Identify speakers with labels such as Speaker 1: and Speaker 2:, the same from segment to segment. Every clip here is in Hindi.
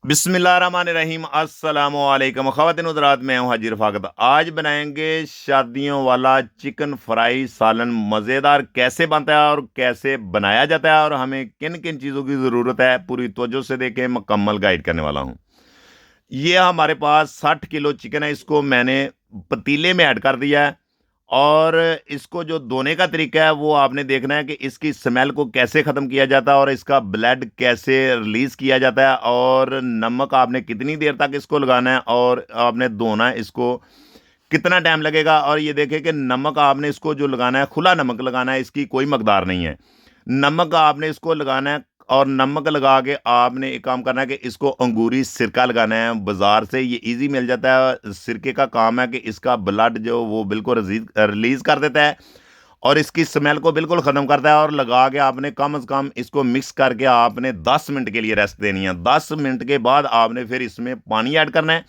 Speaker 1: बिस्मिल्लाहिर्रहमानिर्रहीम अस्सलामुअलैकुम ख़वातीन हज़रात, मैं हूं हाजी रफ़ाकत। आज बनाएंगे शादियों वाला चिकन फ्राई सालन। मज़ेदार कैसे बनता है और कैसे बनाया जाता है और हमें किन किन चीज़ों की ज़रूरत है, पूरी तवज्जो से देखें, मुकम्मल गाइड करने वाला हूं। ये हमारे पास 60 किलो चिकन है। इसको मैंने पतीले में ऐड कर दिया है और इसको जो धोने का तरीका है वो आपने देखना है कि इसकी स्मेल को कैसे ख़त्म किया जाता है और इसका ब्लड कैसे रिलीज़ किया जाता है, और नमक आपने कितनी देर तक इसको लगाना है और आपने धोना है इसको कितना टाइम लगेगा। और ये देखें कि नमक आपने इसको जो लगाना है, खुला नमक लगाना है, इसकी कोई मकदार नहीं है। नमक आपने इसको लगाना है और नमक लगा के आपने एक काम करना है कि इसको अंगूरी सिरका लगाना है। बाजार से ये इजी मिल जाता है। सिरके का काम है कि इसका ब्लड जो वो बिल्कुल रिलीज कर देता है और इसकी स्मेल को बिल्कुल ख़त्म करता है। और लगा के आपने कम से कम इसको मिक्स करके आपने 10 मिनट के लिए रेस्ट देनी है। 10 मिनट के बाद आपने फिर इसमें पानी ऐड करना है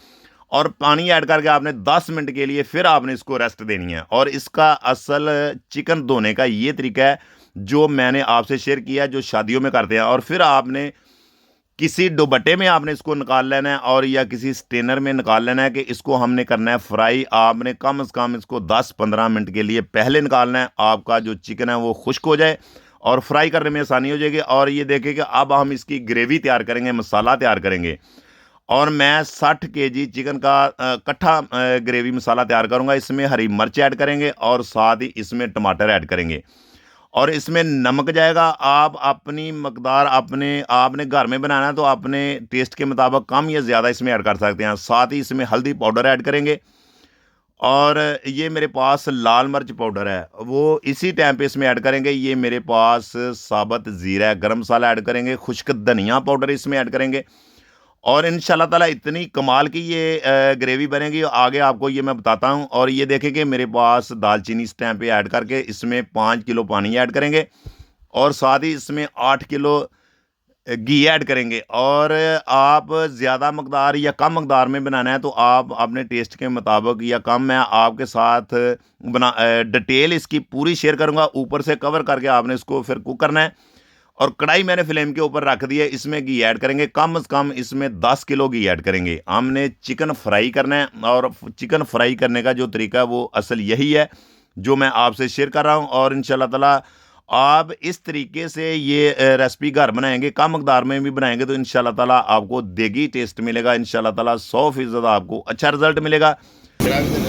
Speaker 1: और पानी ऐड करके आपने 10 मिनट के लिए फिर आपने इसको रेस्ट देनी है। और इसका असल चिकन धोने का ये तरीका है जो मैंने आपसे शेयर किया, जो शादियों में करते हैं। और फिर आपने किसी दुपट्टे में आपने इसको निकाल लेना है और या किसी स्टेनर में निकाल लेना है कि इसको हमने करना है फ्राई। आपने कम से कम इसको 10-15 मिनट के लिए पहले निकालना है, आपका जो चिकन है वो खुश्क हो जाए और फ्राई करने में आसानी हो जाएगी। और ये देखें कि अब हम इसकी ग्रेवी तैयार करेंगे, मसाला तैयार करेंगे। और मैं 60 kg चिकन का कट्ठा ग्रेवी मसाला तैयार करूंगा। इसमें हरी मिर्च ऐड करेंगे और साथ ही इसमें टमाटर ऐड करेंगे और इसमें नमक जाएगा। आप अपनी मकदार अपने आपने घर में बनाना है तो अपने टेस्ट के मुताबिक कम या ज़्यादा इसमें ऐड कर सकते हैं। साथ ही इसमें हल्दी पाउडर ऐड करेंगे और ये मेरे पास लाल मिर्च पाउडर है वो इसी टाइम पे इसमें ऐड करेंगे। ये मेरे पास साबुत ज़ीरा है, गरम मसाला ऐड करेंगे, खुश्क धनिया पाउडर इसमें ऐड करेंगे। और इंशाल्लाह ताला इतनी कमाल की ये ग्रेवी बनेगी, आगे आपको ये मैं बताता हूँ। और ये देखें कि मेरे पास दालचीनी इस टाइम पे ऐड करके इसमें 5 किलो पानी ऐड करेंगे और साथ ही इसमें 8 किलो घी ऐड करेंगे। और आप ज़्यादा मकदार या कम मकदार में बनाना है तो आप अपने टेस्ट के मुताबिक या कम, मैं आपके साथ डिटेल इसकी पूरी शेयर करूँगा। ऊपर से कवर करके आपने इसको फिर कुक करना है। और कढ़ाई मैंने फ्लेम के ऊपर रख दी है, इसमें घी ऐड करेंगे, कम से कम इसमें 10 किलो घी ऐड करेंगे। हमने चिकन फ्राई करना है और चिकन फ्राई करने का जो तरीका है वो असल यही है जो मैं आपसे शेयर कर रहा हूँ। और इंशाल्लाह ताला आप इस तरीके से ये रेसिपी घर बनाएंगे, कम मकदार में भी बनाएंगे तो इंशाल्लाह ताला आपको देगी टेस्ट मिलेगा। इंशाल्लाह ताला 100% आपको अच्छा रिजल्ट मिलेगा।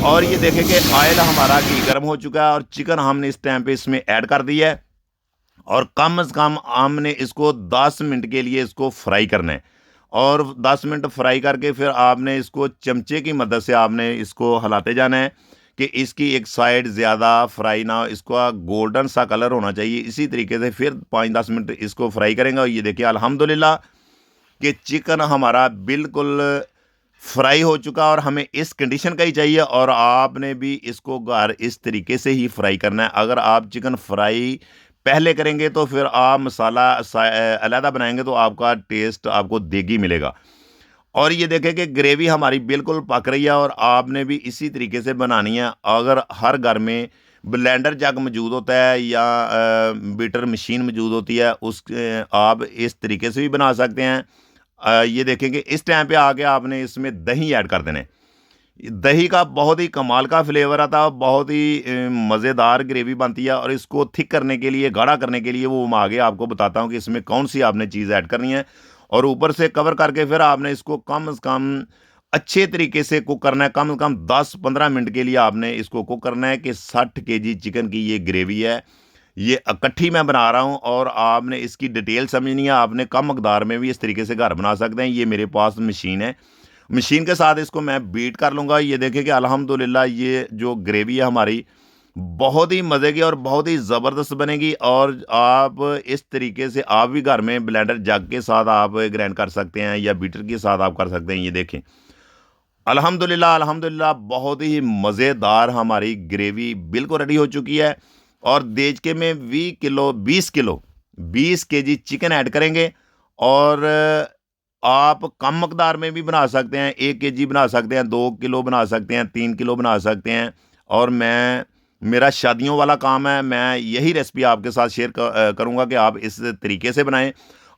Speaker 1: और ये देखें कि ऑयल हमारा घी गर्म हो चुका है और चिकन हमने इस टाइम पे इसमें ऐड कर दिया है और कम से कम हमने इसको 10 मिनट के लिए इसको फ्राई करना है। और 10 मिनट फ्राई करके फिर आपने इसको चमचे की मदद से आपने इसको हिलाते जाना है कि इसकी एक साइड ज़्यादा फ्राई ना हो, इसका गोल्डन सा कलर होना चाहिए। इसी तरीके से फिर 5-10 मिनट इसको फ्राई करेंगे। और ये देखिए अल्हम्दुलिल्लाह कि चिकन हमारा बिल्कुल फ्राई हो चुका और हमें इस कंडीशन का ही चाहिए। और आपने भी इसको घर इस तरीके से ही फ्राई करना है। अगर आप चिकन फ्राई पहले करेंगे तो फिर आप मसाला अलहदा बनाएंगे तो आपका टेस्ट आपको देगी मिलेगा। और ये देखें कि ग्रेवी हमारी बिल्कुल पक रही है और आपने भी इसी तरीके से बनानी है। अगर हर घर में ब्लेंडर जग मौजूद होता है या बीटर मशीन मौजूद होती है, उस आप इस तरीके से भी बना सकते हैं। ये देखें कि इस टाइम पे आके आपने इसमें दही ऐड कर देना है। दही का बहुत ही कमाल का फ्लेवर आता है, बहुत ही मज़ेदार ग्रेवी बनती है। और इसको थिक करने के लिए, गाढ़ा करने के लिए, वो मैं आगे आपको बताता हूँ कि इसमें कौन सी आपने चीज़ ऐड करनी है। और ऊपर से कवर करके फिर आपने इसको कम से कम अच्छे तरीके से कुक करना है। कम से कम 10-15 मिनट के लिए आपने इसको कुक करना है कि 60 kg चिकन की ये ग्रेवी है, ये इकट्ठी मैं बना रहा हूँ। और आपने इसकी डिटेल समझनी है, आपने कम मकदार में भी इस तरीके से घर बना सकते हैं। ये मेरे पास मशीन है, मशीन के साथ इसको मैं बीट कर लूँगा। ये देखें कि अल्हम्दुलिल्लाह ये जो ग्रेवी है हमारी बहुत ही मज़े की और बहुत ही ज़बरदस्त बनेगी। और आप इस तरीके से आप भी घर में ब्लेंडर जग के साथ आप ग्राइंड कर सकते हैं या बीटर के साथ आप कर सकते हैं। ये देखें अल्हम्दुलिल्लाह अल्हम्दुलिल्लाह बहुत ही मज़ेदार हमारी ग्रेवी बिल्कुल रेडी हो चुकी है। और देचके में 20 चिकन ऐड करेंगे। और आप कम मकदार में भी बना सकते हैं, 1 kg बना सकते हैं, 2 किलो बना सकते हैं, 3 किलो बना सकते हैं। और मेरा शादियों वाला काम है, मैं यही रेसिपी आपके साथ शेयर करूंगा कि आप इस तरीके से बनाएं।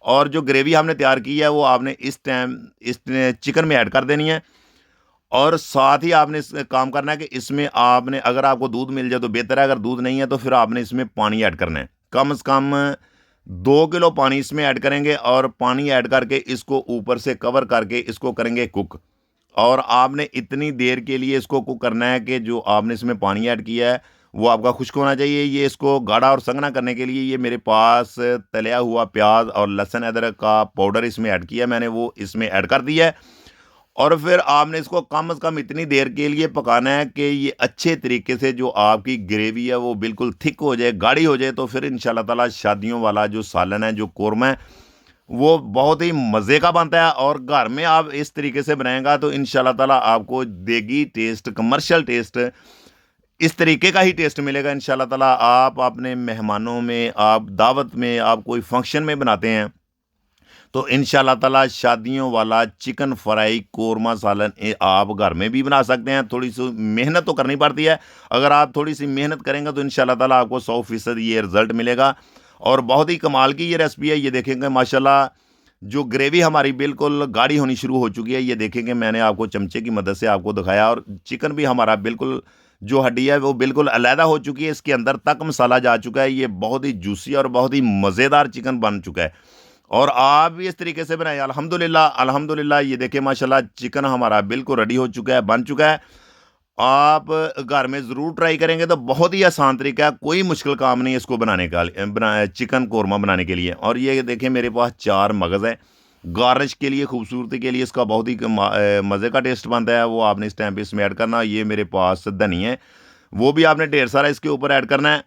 Speaker 1: और जो ग्रेवी हमने तैयार की है वो आपने इस टाइम इस चिकन में ऐड कर देनी है। और साथ ही आपने इस काम करना है कि इसमें आपने, अगर आपको दूध मिल जाए तो बेहतर है, अगर दूध नहीं है तो फिर आपने इसमें पानी ऐड करना है। कम से कम 2 किलो पानी इसमें ऐड करेंगे और पानी ऐड करके इसको ऊपर से कवर करके इसको करेंगे कुक। और आपने इतनी देर के लिए इसको कुक करना है कि जो आपने इसमें पानी ऐड किया है वो आपका खुश्क होना चाहिए। ये इसको गाढ़ा और संघना करने के लिए ये मेरे पास तलिया हुआ प्याज और लहसुन अदरक का पाउडर इसमें ऐड किया, मैंने वो इसमें ऐड कर दिया है। और फिर आपने इसको कम से कम इतनी देर के लिए पकाना है कि ये अच्छे तरीके से जो आपकी ग्रेवी है वो बिल्कुल थिक हो जाए, गाढ़ी हो जाए। तो फिर इंशाल्लाह ताला शादियों वाला जो सालन है, जो कोरमा है, वो बहुत ही मज़े का बनता है। और घर में आप इस तरीके से बनाएगा तो इंशाल्लाह ताला आपको देगी टेस्ट, कमर्शियल टेस्ट, इस तरीके का ही टेस्ट मिलेगा इंशाल्लाह ताला। आप अपने मेहमानों में, आप दावत में, आप कोई फंक्शन में बनाते हैं तो इंशाल्लाह ताला शादियों वाला चिकन फ्राई कोरमा सालन आप घर में भी बना सकते हैं। थोड़ी सी मेहनत तो करनी पड़ती है, अगर आप थोड़ी सी मेहनत करेंगे तो इंशाल्लाह ताला आपको 100% ये रिज़ल्ट मिलेगा। और बहुत ही कमाल की ये रेसिपी है। ये देखेंगे माशाल्लाह जो ग्रेवी हमारी बिल्कुल गाढ़ी होनी शुरू हो चुकी है। ये देखेंगे मैंने आपको चमचे की मदद से आपको दिखाया, और चिकन भी हमारा बिल्कुल जो हड्डी है वो बिल्कुल अलहदा हो चुकी है, इसके अंदर तक मसाला जा चुका है। ये बहुत ही जूसी और बहुत ही मज़ेदार चिकन बन चुका है। और आप भी इस तरीके से बनाएं। अल्हम्दुलिल्लाह, अल्हम्दुलिल्लाह। ये देखिए माशाल्लाह चिकन हमारा बिल्कुल रेडी हो चुका है, बन चुका है। आप घर में ज़रूर ट्राई करेंगे तो बहुत ही आसान तरीका है, कोई मुश्किल काम नहीं है इसको बनाने का, चिकन कोरमा बनाने के लिए। और ये देखिए मेरे पास 4 मगज़ है, गार्निश के लिए, खूबसूरती के लिए इसका बहुत ही मज़े का टेस्ट बनता है। वो आपने इस टाइम पे इसमें ऐड करना। ये मेरे पास धनिया है, वो भी आपने ढेर सारा इसके ऊपर ऐड करना है।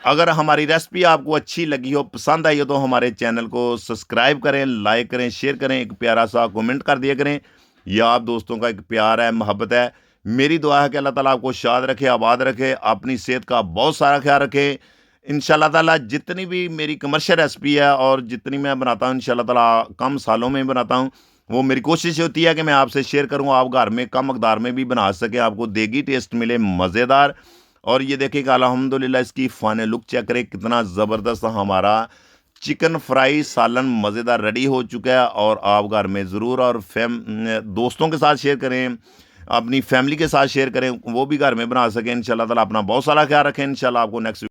Speaker 1: अगर हमारी रेसिपी आपको अच्छी लगी हो, पसंद आई हो, तो हमारे चैनल को सब्सक्राइब करें, लाइक करें, शेयर करें, एक प्यारा सा कमेंट कर दिया करें। यह आप दोस्तों का एक प्यार है, मोहब्बत है। मेरी दुआ है कि अल्लाह ताला आपको शाद रखे, आबाद रखे, अपनी सेहत का बहुत सारा ख्याल रखे। इंशाल्लाह ताला जितनी भी मेरी कमर्शियल रेसिपी है और जितनी मैं बनाता हूँ इंशाल्लाह ताला कम सालों में बनाता हूँ, वो मेरी कोशिश होती है कि मैं आपसे शेयर करूँ, आप घर में कम मकदार में भी बना सकें, आपको देगी टेस्ट मिले, मज़ेदार। और ये देखिएगा अल्हम्दुलिल्लाह इसकी फाइनल लुक चेक करें, कितना ज़बरदस्त हमारा चिकन फ्राई सालन मज़ेदार रेडी हो चुका है। और आप घर में ज़रूर, और दोस्तों के साथ शेयर करें, अपनी फैमिली के साथ शेयर करें, वो भी घर में बना सकें इंशाल्लाह ताला। अपना बहुत सारा ख्याल रखें। इंशाल्लाह आपको नेक्स्ट